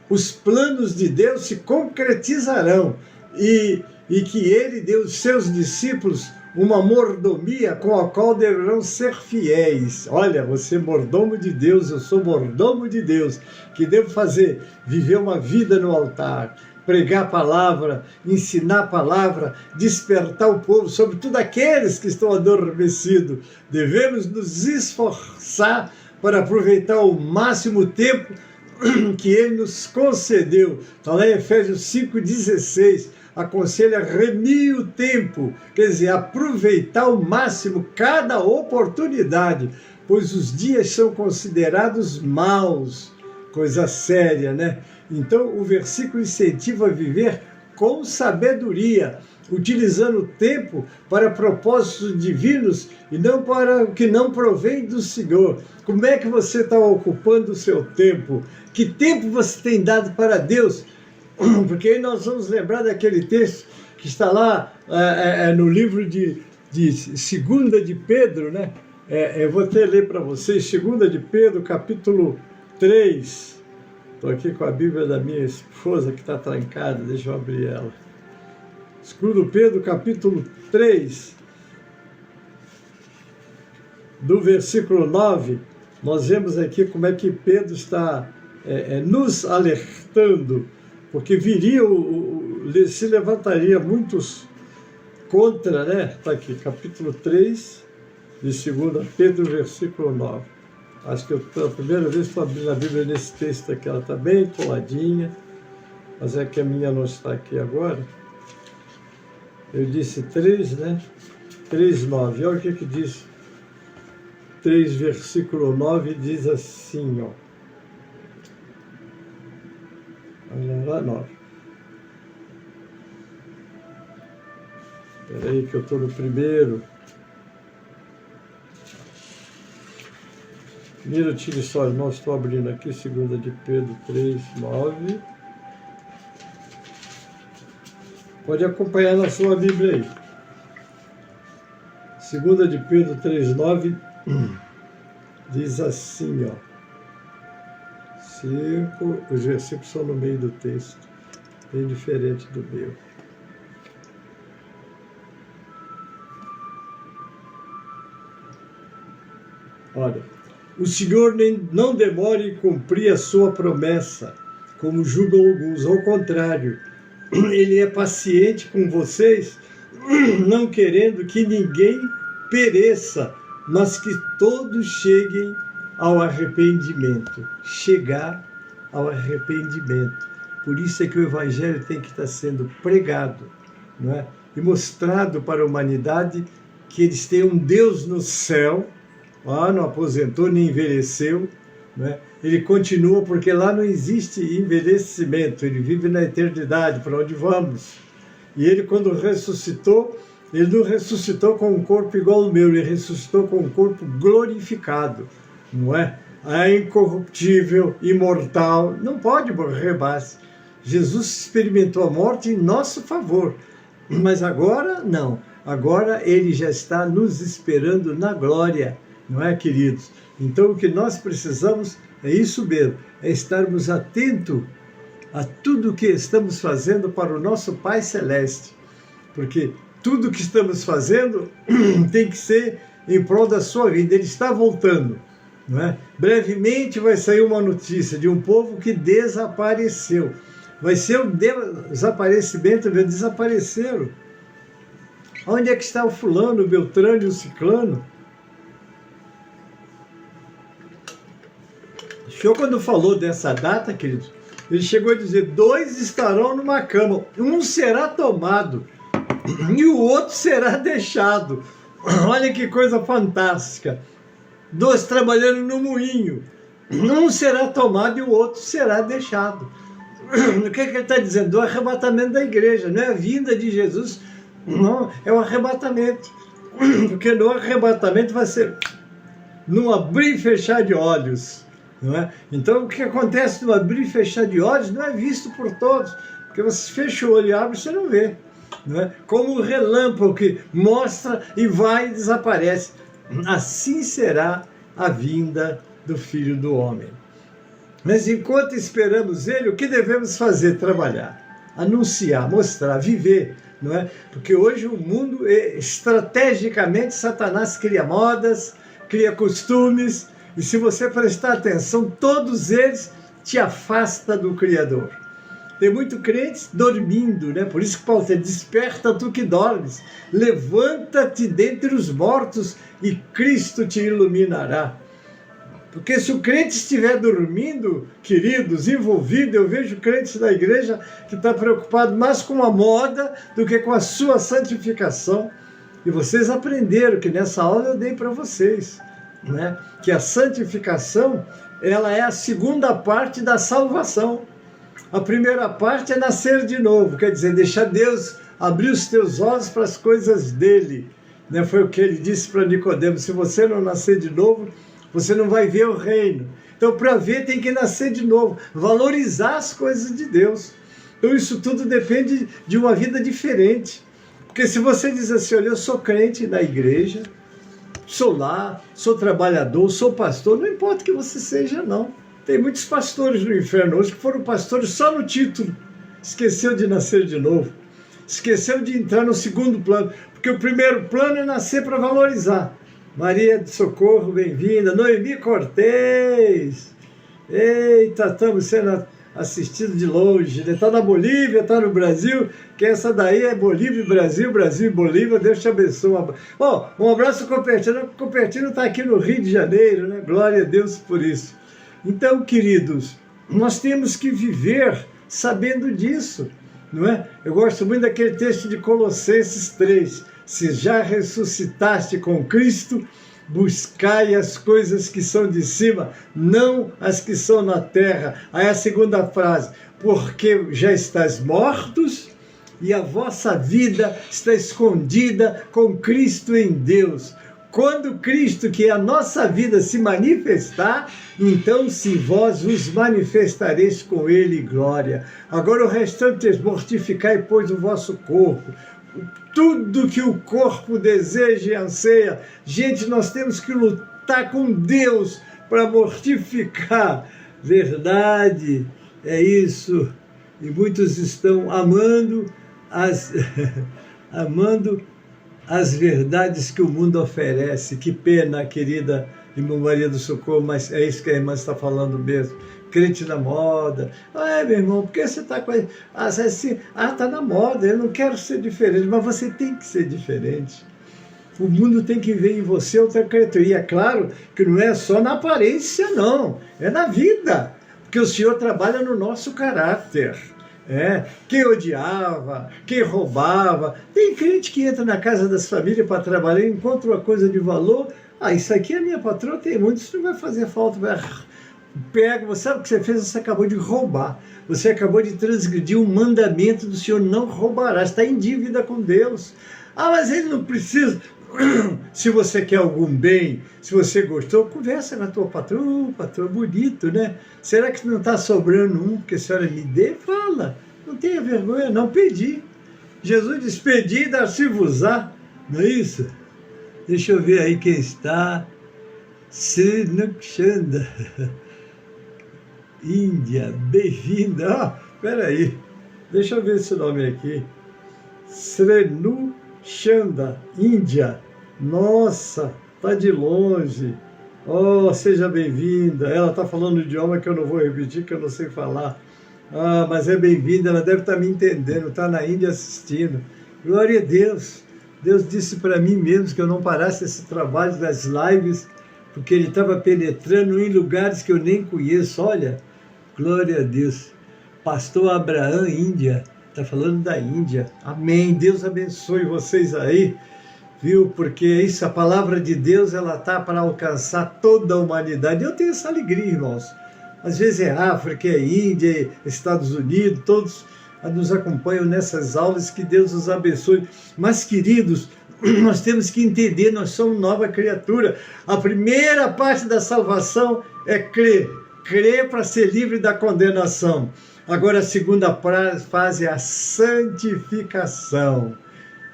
Speaker 3: os planos de Deus se concretizarão e que ele deu aos seus discípulos uma mordomia com a qual deverão ser fiéis. Olha, você é mordomo de Deus, eu sou mordomo de Deus. Que devo fazer? Viver uma vida no altar, pregar a palavra, ensinar a palavra, despertar o povo, sobretudo aqueles que estão adormecidos. Devemos nos esforçar para aproveitar o máximo tempo que ele nos concedeu. Está lá em Efésios 5,16, aconselha remir o tempo, quer dizer, aproveitar ao máximo cada oportunidade, pois os dias são considerados maus, coisa séria, né? Então o versículo incentiva a viver com sabedoria, utilizando o tempo para propósitos divinos e não para o que não provém do Senhor. Como é que você está ocupando o seu tempo? Que tempo você tem dado para Deus? Porque aí nós vamos lembrar daquele texto que está lá no livro de 2 de Pedro, né? Eu vou até ler para vocês, 2 de Pedro, capítulo 3. Estou aqui com a Bíblia da minha esposa que está trancada, deixa eu abrir ela. 2 Pedro, capítulo 3, do versículo 9, nós vemos aqui como é que Pedro está nos alertando, porque se levantaria muitos contra, né? Está aqui, capítulo 3, de 2 Pedro, versículo 9. Acho que eu pela primeira vez estou abrindo a Bíblia nesse texto aqui, ela está bem coladinha, mas é que a minha não está aqui agora. Eu disse 3, né? 3:9. Olha o que diz. 3, versículo 9, diz assim, ó. Olha lá, 9. Espera aí que eu estou no primeiro. Minutinho só, irmão, estou abrindo aqui, 2 de Pedro 3:9. Pode acompanhar na sua Bíblia aí. 2 de Pedro 3:9 diz assim, ó. 5, os versículos são no meio do texto, bem diferente do meu. Olha, o Senhor não demore em cumprir a sua promessa, como julgam alguns. Ao contrário, Ele é paciente com vocês, não querendo que ninguém pereça, mas que todos cheguem ao arrependimento. Chegar ao arrependimento. Por isso é que o Evangelho tem que estar sendo pregado, não é? E mostrado para a humanidade que eles têm um Deus no céu, não aposentou nem envelheceu, não é? Ele continua, porque lá não existe envelhecimento, ele vive na eternidade, para onde vamos. E ele, quando ressuscitou, ele não ressuscitou com um corpo igual ao meu, ele ressuscitou com um corpo glorificado, não é? É incorruptível, imortal, não pode morrer mais. Jesus experimentou a morte em nosso favor, mas agora não. Agora ele já está nos esperando na glória, não é, queridos? Então o que nós precisamos é isso mesmo, é estarmos atentos a tudo que estamos fazendo para o nosso Pai Celeste, porque tudo que estamos fazendo tem que ser em prol da sua vida. Ele está voltando, não é? Brevemente vai sair uma notícia de um povo que desapareceu. Vai ser o desaparecimento, desapareceram. Onde é que está o fulano, o Beltrano e o Ciclano? O senhor, quando falou dessa data, queridos, ele chegou a dizer: 2 estarão numa cama, um será tomado e o outro será deixado. Olha que coisa fantástica. 2 trabalhando no moinho, um será tomado e o outro será deixado. O que ele está dizendo? O arrebatamento da igreja, não é a vinda de Jesus, não, é o arrebatamento. Porque no arrebatamento vai ser num abrir e fechar de olhos, não é? Então o que acontece no abrir e fechar de olhos não é visto por todos, porque você fecha o olho e abre, você não vê, não é? Como o relâmpago que mostra e vai e desaparece. Assim será a vinda do Filho do Homem. Mas enquanto esperamos Ele, o que devemos fazer? Trabalhar, anunciar, mostrar, viver, não é? Porque hoje o mundo, estrategicamente, Satanás cria modas, cria costumes, e se você prestar atenção, todos eles te afastam do Criador. Tem muito crentes dormindo, né? Por isso que Paulo diz: desperta tu que dormes, levanta-te dentre os mortos e Cristo te iluminará. Porque se o crente estiver dormindo, queridos, envolvido, eu vejo crentes da igreja que está preocupado mais com a moda do que com a sua santificação. E vocês aprenderam que nessa aula eu dei para vocês, né? Que a santificação, ela é a segunda parte da salvação. A primeira parte é nascer de novo, quer dizer, deixar Deus abrir os teus olhos para as coisas dele, né? Foi o que ele disse para Nicodemo: se você não nascer de novo, você não vai ver o reino. Então, para ver, tem que nascer de novo, valorizar as coisas de Deus. Então, isso tudo depende de uma vida diferente. Porque se você diz assim: olha, eu sou crente na igreja, sou lá, sou trabalhador, sou pastor, não importa que você seja, não. Tem muitos pastores no inferno hoje que foram pastores só no título. Esqueceu de nascer de novo. Esqueceu de entrar no segundo plano. Porque o primeiro plano é nascer para valorizar. Maria de Socorro, bem-vinda. Noemi Cortez. Eita, estamos sendo assistidos de longe. Está na Bolívia, está no Brasil, que essa daí é Bolívia e Brasil, Brasil e Bolívia. Deus te abençoe. Bom, um abraço ao Cupertino. O Cupertino está aqui no Rio de Janeiro, né? Glória a Deus por isso. Então, queridos, nós temos que viver sabendo disso, não é? Eu gosto muito daquele texto de Colossenses 3. Se já ressuscitaste com Cristo, buscai as coisas que são de cima, não as que são na terra. Aí a segunda frase: porque já estáis mortos e a vossa vida está escondida com Cristo em Deus. Quando Cristo, que é a nossa vida, se manifestar, então se vós vos manifestareis com Ele em glória. Agora o restante é: mortificai, pois, o vosso corpo. Tudo que o corpo deseja e anseia. Gente, nós temos que lutar com Deus para mortificar. Verdade, é isso. E muitos estão amando as verdades que o mundo oferece. Que pena, querida irmã Maria do Socorro, mas é isso que a irmã está falando mesmo. Crente na moda. Meu irmão, por que você está com... está na moda, eu não quero ser diferente, mas você tem que ser diferente. O mundo tem que ver em você outra criatura. E é claro que não é só na aparência, não. É na vida. Porque o Senhor trabalha no nosso caráter. Quem odiava, quem roubava. Tem crente que entra na casa das famílias para trabalhar e encontra uma coisa de valor. Isso aqui a minha patroa tem muito, isso não vai fazer falta. Pega, você sabe o que você fez? Você acabou de roubar. Você acabou de transgredir um mandamento do Senhor, não roubará. Está em dívida com Deus. Mas ele não precisa. Se você quer algum bem, se você gostou, conversa com a tua patroa. Patroa, bonito, né? Será que não está sobrando um que a senhora me dê? Fala. Não tenha vergonha, não. Pedi. Jesus disse, pedi e dar-se-vos-á. Não é isso? Deixa eu ver aí quem está. Srinukshanda. Índia, bem-vinda. Peraí, deixa eu ver esse nome aqui. Srinukshanda, Índia. Nossa, tá de longe. Seja bem-vinda. Ela está falando um idioma que eu não vou repetir, que eu não sei falar. Mas é bem-vinda, ela deve estar me entendendo, está na Índia assistindo. Glória a Deus. Deus disse para mim mesmo que eu não parasse esse trabalho das lives, porque Ele estava penetrando em lugares que eu nem conheço. Olha, glória a Deus. Pastor Abraão, Índia, está falando da Índia. Amém. Deus abençoe vocês aí, viu? Porque isso, a palavra de Deus, ela está para alcançar toda a humanidade. Eu tenho essa alegria, irmãos. Às vezes é África, é Índia, é Estados Unidos, todos nos acompanham nessas aulas, que Deus os abençoe. Mas, queridos, nós temos que entender, nós somos nova criatura. A primeira parte da salvação é crer. Crer para ser livre da condenação. Agora a segunda fase é a santificação.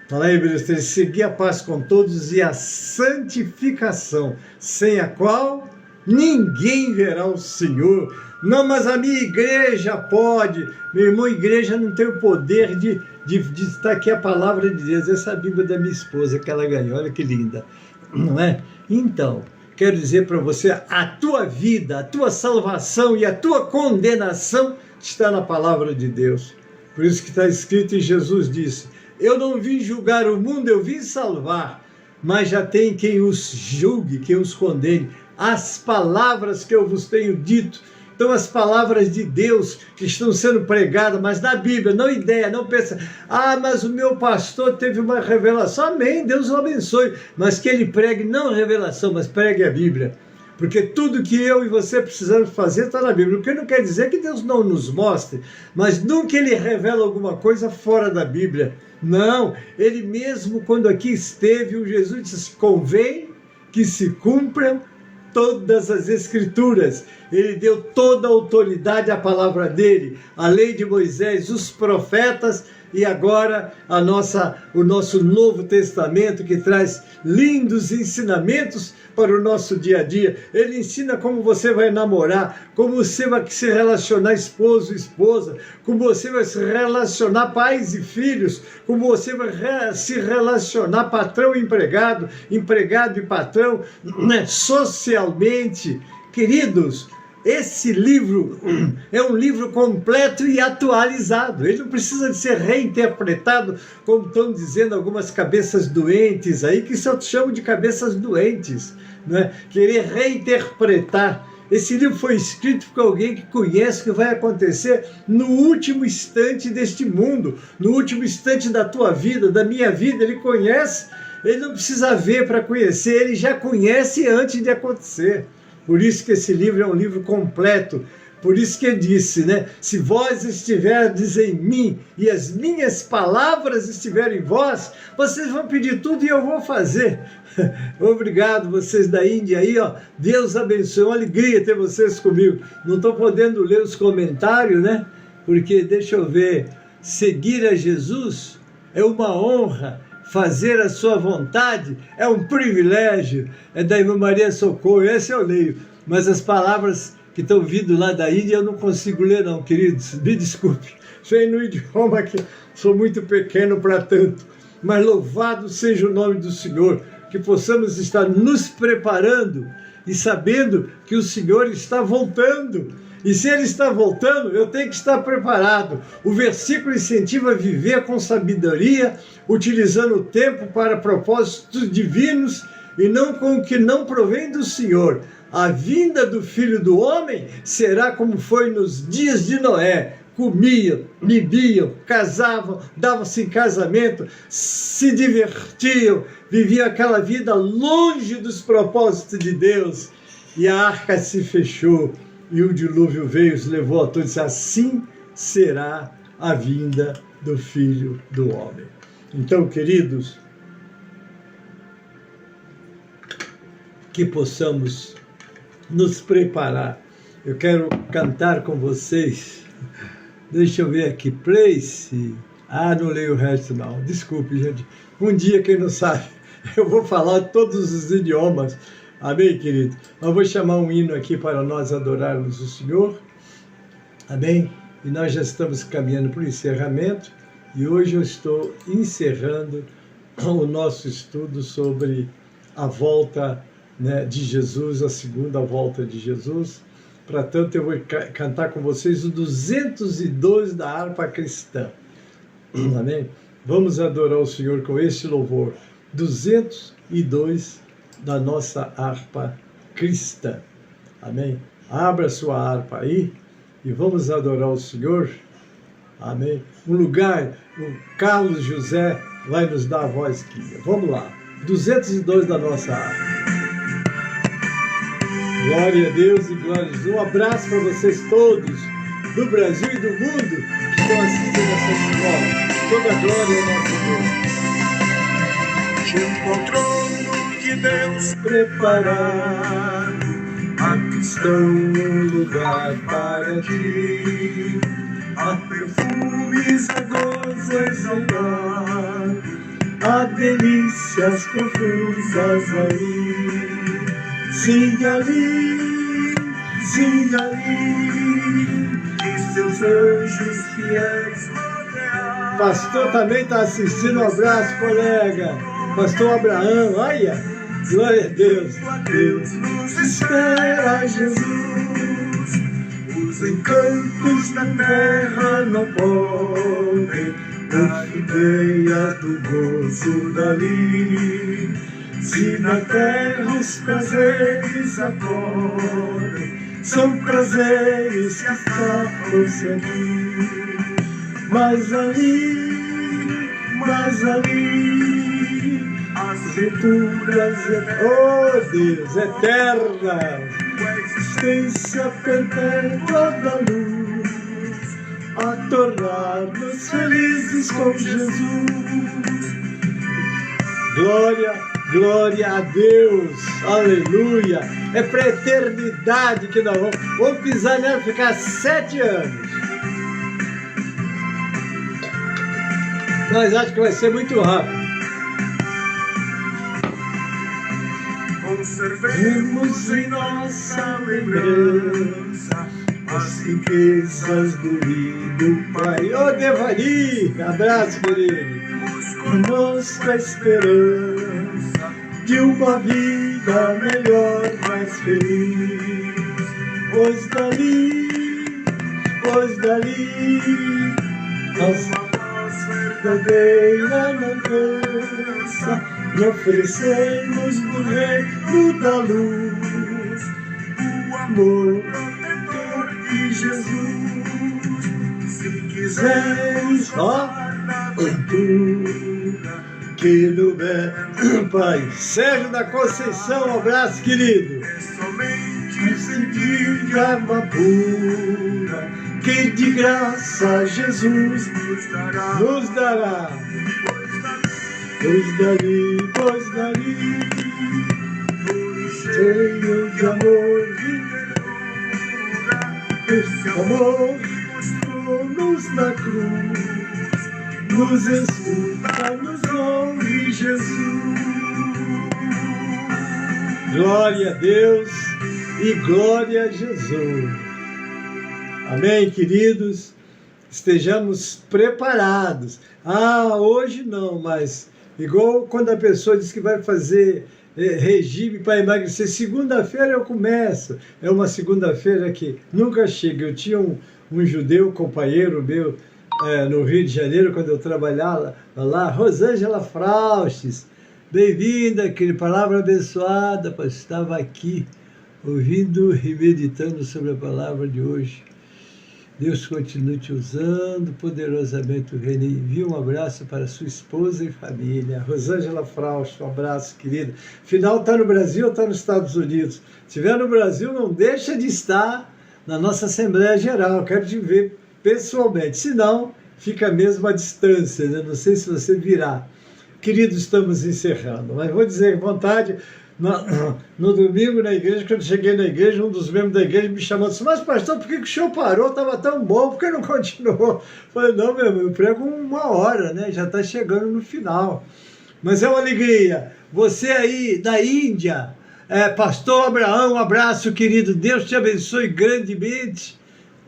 Speaker 3: Fala aí, Hebreus 3, seguir a paz com todos e a santificação, sem a qual ninguém verá o Senhor. Não, mas a minha igreja pode. Meu irmão, a igreja não tem o poder de estar aqui a palavra de Deus. Essa é a Bíblia da minha esposa que ela ganhou, olha que linda, não é? Então, quero dizer para você, a tua vida, a tua salvação e a tua condenação está na palavra de Deus. Por isso que está escrito, e Jesus disse, eu não vim julgar o mundo, eu vim salvar. Mas já tem quem os julgue, quem os condene. As palavras que eu vos tenho dito, então as palavras de Deus que estão sendo pregadas, mas na Bíblia, não ideia, não pensa, mas o meu pastor teve uma revelação, amém, Deus o abençoe, mas que ele pregue não revelação, mas pregue a Bíblia, porque tudo que eu e você precisamos fazer está na Bíblia, o que não quer dizer que Deus não nos mostre, mas nunca ele revela alguma coisa fora da Bíblia, não, ele mesmo quando aqui esteve, o Jesus disse, convém que se cumpram todas as Escrituras. Ele deu toda a autoridade à palavra dele, a lei de Moisés, os profetas e agora o nosso Novo Testamento, que traz lindos ensinamentos para o nosso dia a dia. Ele ensina como você vai namorar, como você vai se relacionar esposo e esposa, como você vai se relacionar pais e filhos, como você vai se relacionar patrão e empregado, empregado e patrão, né? Socialmente. Queridos, esse livro é um livro completo e atualizado. Ele não precisa de ser reinterpretado, como estão dizendo algumas cabeças doentes aí, que só chamam de cabeças doentes, né? Querer reinterpretar. Esse livro foi escrito por alguém que conhece o que vai acontecer no último instante deste mundo, no último instante da tua vida, da minha vida. Ele conhece, ele não precisa ver para conhecer, ele já conhece antes de acontecer. Por isso que esse livro é um livro completo. Por isso que ele disse, né? Se vós estiverdes em mim e as minhas palavras estiverem em vós, vocês vão pedir tudo e eu vou fazer. Obrigado, vocês da Índia aí, ó. Deus abençoe, uma alegria ter vocês comigo. Não estou podendo ler os comentários, né? Porque, deixa eu ver, seguir a Jesus é uma honra. Fazer a sua vontade é um privilégio. É da irmã Maria Socorro, esse eu leio. Mas as palavras que estão vindo lá da Índia eu não consigo ler não, queridos. Me desculpe. Sei no idioma que sou muito pequeno para tanto. mas louvado seja o nome do Senhor, que possamos estar nos preparando e sabendo que o Senhor está voltando. E se Ele está voltando, eu tenho que estar preparado. O versículo incentiva a viver com sabedoria, utilizando o tempo para propósitos divinos e não com o que não provém do Senhor. A vinda do Filho do Homem será como foi nos dias de Noé. Comiam, bebiam, casavam, davam-se em casamento, se divertiam, viviam aquela vida longe dos propósitos de Deus. E a arca se fechou e o dilúvio veio e os levou a todos. Assim será a vinda do Filho do Homem. Então, queridos, que possamos nos preparar. Eu quero cantar com vocês. Deixa eu ver aqui, Place. Não leio o resto não, desculpe, gente. Um dia, quem não sabe, eu vou falar todos os idiomas. Amém, querido? Eu vou chamar um hino aqui para nós adorarmos o Senhor. Amém? E nós já estamos caminhando para o encerramento. E hoje eu estou encerrando o nosso estudo sobre a volta, né, de Jesus, a segunda volta de Jesus. Portanto, eu vou cantar com vocês o 202 da harpa cristã. Amém? Vamos adorar o Senhor com este louvor. 202 da nossa harpa cristã. Amém? Abra sua harpa aí e vamos adorar o Senhor. Amém? Um lugar, o Carlos José vai nos dar a voz aqui. Vamos lá. 202 da nossa harpa. Glória a Deus e glória a Jesus. Um abraço para vocês todos, do Brasil e do mundo, que estão assistindo essa escola. Toda a glória ao nosso Deus.
Speaker 1: Junto ao trono de Deus preparado, aqui está um lugar para ti. Há perfumes, há gozos ao dar, há delícias profusas aí. Sim, ali, e seus anjos fiéis rodear.
Speaker 3: Pastor também está assistindo, um abraço, colega. Pastor Abraão, olha, glória a Deus.
Speaker 1: Deus nos espera, Jesus. Os encantos da terra não podem dar ideia do gozo dali. Se na terra os prazeres acordam, são prazeres que escapam-se aqui. Mas ali, as venturas
Speaker 3: Oh Deus, eterna,
Speaker 1: a existência
Speaker 3: perpétua da luz, a tornar-nos felizes com Jesus. Glória a Deus, aleluia. É para a eternidade que nós vamos pisar nela, ficar 7 anos. Mas acho que vai ser muito rápido.
Speaker 1: Conservemos em nossa lembrança as riquezas do lindo Pai.
Speaker 3: Ô Devani, abraço, querido.
Speaker 1: Conosco a esperança de uma vida melhor, mais feliz.
Speaker 3: Pois dali,
Speaker 1: uma voz verdadeira não cansa, e oferecemos no reino da luz o amor protetor de Jesus. Se quiseres na cultura,
Speaker 3: que no Pai. Sérgio da Conceição, um abraço, querido.
Speaker 1: é somente sentir de alma pura que de graça Jesus nos dará.
Speaker 3: Pois dali,
Speaker 1: cheio de amor e ternura, esse amor mostrou-nos na cruz, nos escuta, nos ouve Jesus.
Speaker 3: Glória a Deus e glória a Jesus. Amém, queridos? Estejamos preparados. Hoje não, mas Igual quando a pessoa diz que vai fazer regime para emagrecer, segunda-feira eu começo. É uma segunda-feira que nunca chega. Eu tinha um judeu companheiro meu no Rio de Janeiro, quando eu trabalhava lá, Rosângela Fraustes. Bem-vinda, querida, palavra abençoada, pois estava aqui ouvindo e meditando sobre a palavra de hoje. Deus continue te usando poderosamente o reino. Envie um abraço para sua esposa e família. Rosângela Fraust, um abraço, querida. Afinal, está no Brasil ou está nos Estados Unidos? Se estiver no Brasil, não deixa de estar na nossa Assembleia Geral. Quero te ver pessoalmente. Se não, fica mesmo à distância, né? Não sei se você virá. Queridos, estamos encerrando, mas vou dizer com vontade. No domingo na igreja, quando cheguei na igreja, um dos membros da igreja me chamou e disse: mas pastor, por que o senhor parou? Estava tão bom, por que não continuou? Falei: não, meu irmão, eu prego 1 hora, né? Já está chegando no final. Mas é uma alegria. Você aí da Índia, pastor Abraão, um abraço, querido. Deus te abençoe grandemente.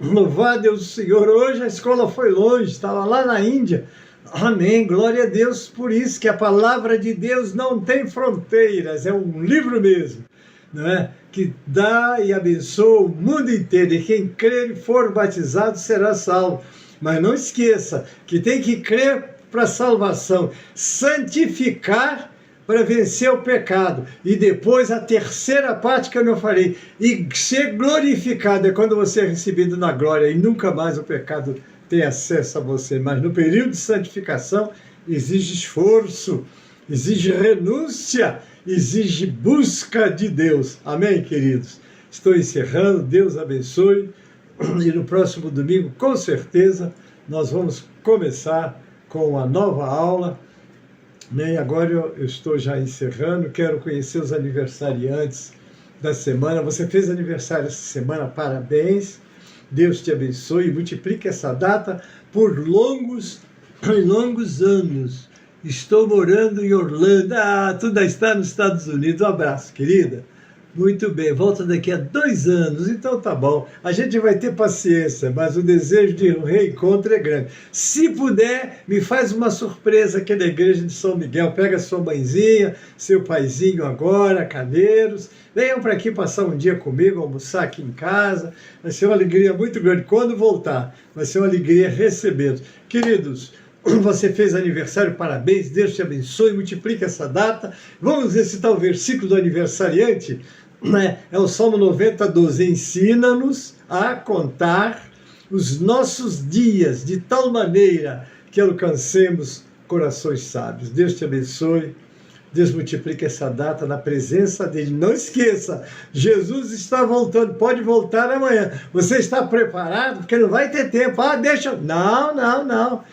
Speaker 3: Louvado é o Senhor. Hoje a escola foi longe, estava lá na Índia. Amém, glória a Deus por isso, que a palavra de Deus não tem fronteiras, é um livro mesmo, não é? Que dá e abençoa o mundo inteiro, e quem crer e for batizado será salvo. Mas não esqueça que tem que crer para salvação, santificar para vencer o pecado, e depois a terceira parte que eu não falei, e ser glorificado é quando você é recebido na glória, e nunca mais o pecado tem acesso a você. Mas no período de santificação exige esforço, exige renúncia, exige busca de Deus. Amém, queridos? Estou encerrando, Deus abençoe, e no próximo domingo, com certeza, nós vamos começar com a nova aula, né? E agora eu estou já encerrando, quero conhecer os aniversariantes da semana. Você fez aniversário essa semana, parabéns. Deus te abençoe e multiplique essa data por longos e longos anos. Estou morando em Orlando. Tu ainda está nos Estados Unidos. Um abraço, querida. Muito bem, volta daqui a 2 anos, então tá bom. A gente vai ter paciência, mas o desejo de um reencontro é grande. Se puder, me faz uma surpresa aqui na igreja de São Miguel. Pega sua mãezinha, seu paizinho agora, cadeiros. Venham para aqui passar um dia comigo, almoçar aqui em casa. Vai ser uma alegria muito grande. Quando voltar, vai ser uma alegria recebê-los. Queridos, você fez aniversário, parabéns, Deus te abençoe, multiplique essa data. Vamos recitar o versículo do aniversariante? É o Salmo 90:12. Ensina-nos a contar os nossos dias de tal maneira que alcancemos corações sábios. Deus te abençoe, Deus multiplique essa data na presença dele. Não esqueça, Jesus está voltando, pode voltar amanhã. Você está preparado? Porque não vai ter tempo. Deixa... Não.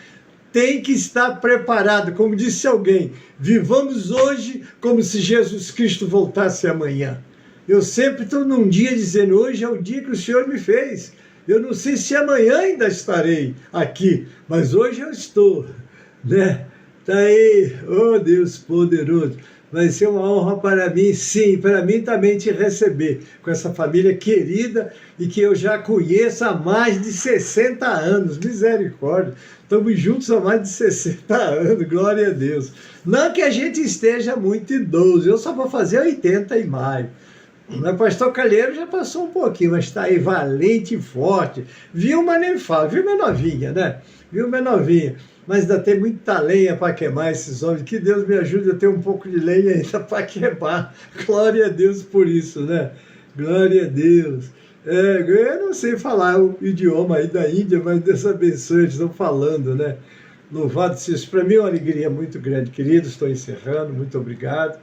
Speaker 3: Tem que estar preparado, como disse alguém, vivamos hoje como se Jesus Cristo voltasse amanhã. Eu sempre estou num dia dizendo, hoje é o dia que o Senhor me fez. Eu não sei se amanhã ainda estarei aqui, mas hoje eu estou, né? Está aí, oh Deus poderoso. Vai ser uma honra para mim, sim, para mim também te receber com essa família querida e que eu já conheço há mais de 60 anos, misericórdia. Estamos juntos há mais de 60 anos, glória a Deus. Não que a gente esteja muito idoso, eu só vou fazer 80 em maio. O pastor Calheiro já passou um pouquinho, mas está aí valente e forte. Vilma nem fala, Vilma é novinha, né? Vilma é novinha. Mas ainda tem muita lenha para queimar esses homens. Que Deus me ajude a ter um pouco de lenha ainda para queimar. Glória a Deus por isso, né? Glória a Deus. Eu não sei falar o idioma aí da Índia, mas Deus abençoe, eles estão falando, né? Louvado seja isso. Para mim é uma alegria muito grande, queridos. Estou encerrando, muito obrigado.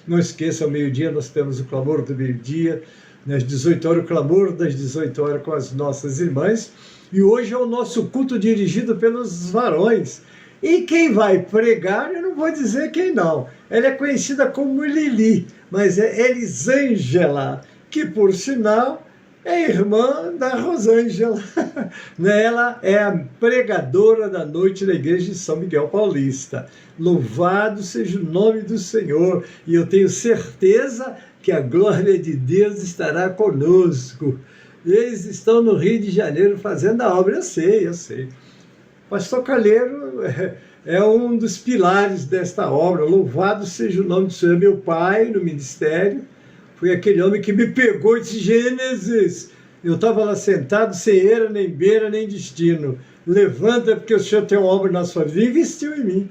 Speaker 3: Não esqueça, ao meio-dia nós temos o clamor do meio-dia, às 18 horas, o clamor das 18 horas com as nossas irmãs. E hoje é o nosso culto dirigido pelos varões. E quem vai pregar, eu não vou dizer quem não. Ela é conhecida como Lili, mas é Elisângela, que por sinal é irmã da Rosângela. Ela é a pregadora da noite da igreja de São Miguel Paulista. Louvado seja o nome do Senhor. E eu tenho certeza que a glória de Deus estará conosco. Eles estão no Rio de Janeiro fazendo a obra, eu sei. Pastor Calheiro é um dos pilares desta obra. Louvado seja o nome do Senhor. Meu pai, no ministério, foi aquele homem que me pegou e disse: Gênesis, eu estava lá sentado, sem era, nem beira, nem destino. Levanta, porque o Senhor tem uma obra na sua vida. E investiu em mim.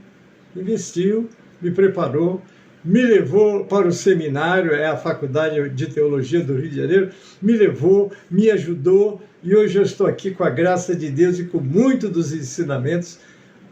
Speaker 3: Investiu, me preparou, me levou para o seminário, é a Faculdade de Teologia do Rio de Janeiro, me levou, me ajudou, e hoje eu estou aqui com a graça de Deus e com muito dos ensinamentos,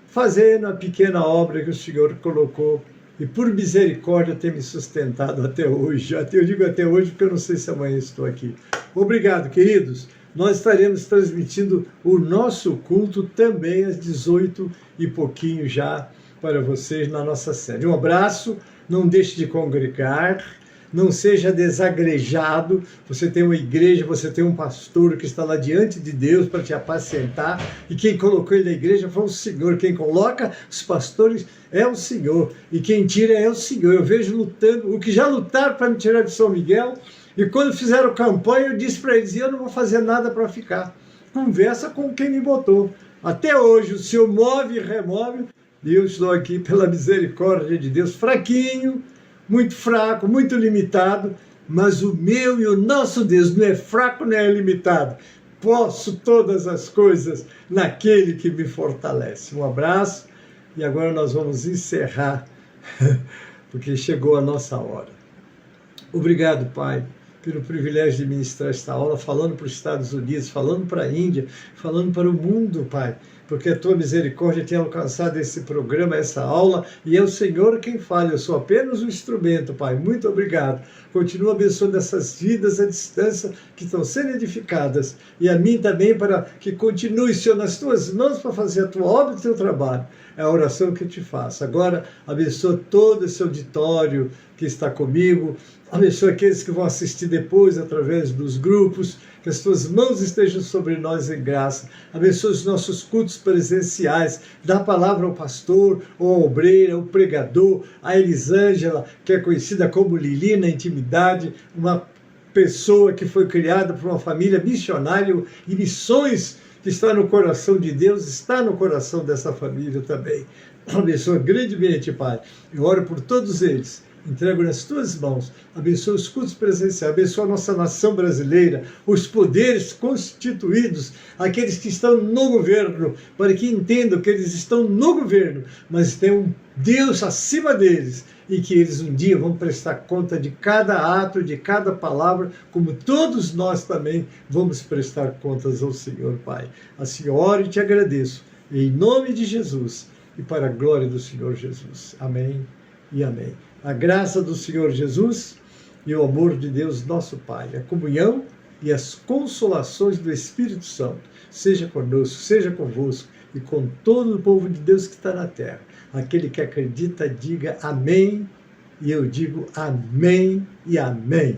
Speaker 3: fazendo a pequena obra que o Senhor colocou, e por misericórdia tem me sustentado até hoje. Eu digo até hoje porque eu não sei se amanhã estou aqui. Obrigado, queridos. Nós estaremos transmitindo o nosso culto também às 18 e pouquinho já para vocês na nossa série. Um abraço, não deixe de congregar, não seja desagrejado. Você tem uma igreja, você tem um pastor que está lá diante de Deus para te apacentar, e quem colocou ele na igreja foi o Senhor. Quem coloca os pastores é o Senhor, e quem tira é o Senhor. Eu vejo lutando, o que já lutaram para me tirar de São Miguel, e quando fizeram campanha eu disse para eles: eu não vou fazer nada para ficar. Conversa com quem me botou. Até hoje o Senhor move e remove, e eu estou aqui pela misericórdia de Deus, fraquinho, muito fraco, muito limitado, mas o meu e o nosso Deus não é fraco nem é limitado. Posso todas as coisas naquele que me fortalece. Um abraço, e agora nós vamos encerrar, porque chegou a nossa hora. Obrigado, Pai, pelo privilégio de ministrar esta aula, falando para os Estados Unidos, falando para a Índia, falando para o mundo, Pai, porque a Tua misericórdia tem alcançado esse programa, essa aula, e é o Senhor quem fala. Eu sou apenas um instrumento, Pai. Muito obrigado. Continua abençoando essas vidas à distância que estão sendo edificadas, e a mim também, para que continue, Senhor, nas Tuas mãos para fazer a Tua obra e o Teu trabalho. É a oração que eu te faço. Agora, abençoa todo esse auditório que está comigo, abençoa aqueles que vão assistir depois através dos grupos, que as Tuas mãos estejam sobre nós em graça. Abençoa os nossos cultos presenciais, dá a palavra ao pastor, ou à obreira, ao pregador, a Elisângela, que é conhecida como Lili na intimidade, uma pessoa que foi criada por uma família missionária, e missões que está no coração de Deus, está no coração dessa família também. Abençoa grandemente, Pai. Eu oro por todos eles, entrego nas Tuas mãos. Abençoa os cultos presenciais, abençoa a nossa nação brasileira, os poderes constituídos, aqueles que estão no governo, para que entendam que eles estão no governo, mas tem um Deus acima deles, e que eles um dia vão prestar conta de cada ato, de cada palavra, como todos nós também vamos prestar contas ao Senhor, Pai. Assim oro e te agradeço, em nome de Jesus, e para a glória do Senhor Jesus. Amém e amém. A graça do Senhor Jesus e o amor de Deus nosso Pai, a comunhão e as consolações do Espírito Santo, seja conosco, seja convosco e com todo o povo de Deus que está na terra. Aquele que acredita, diga amém, e eu digo amém e amém.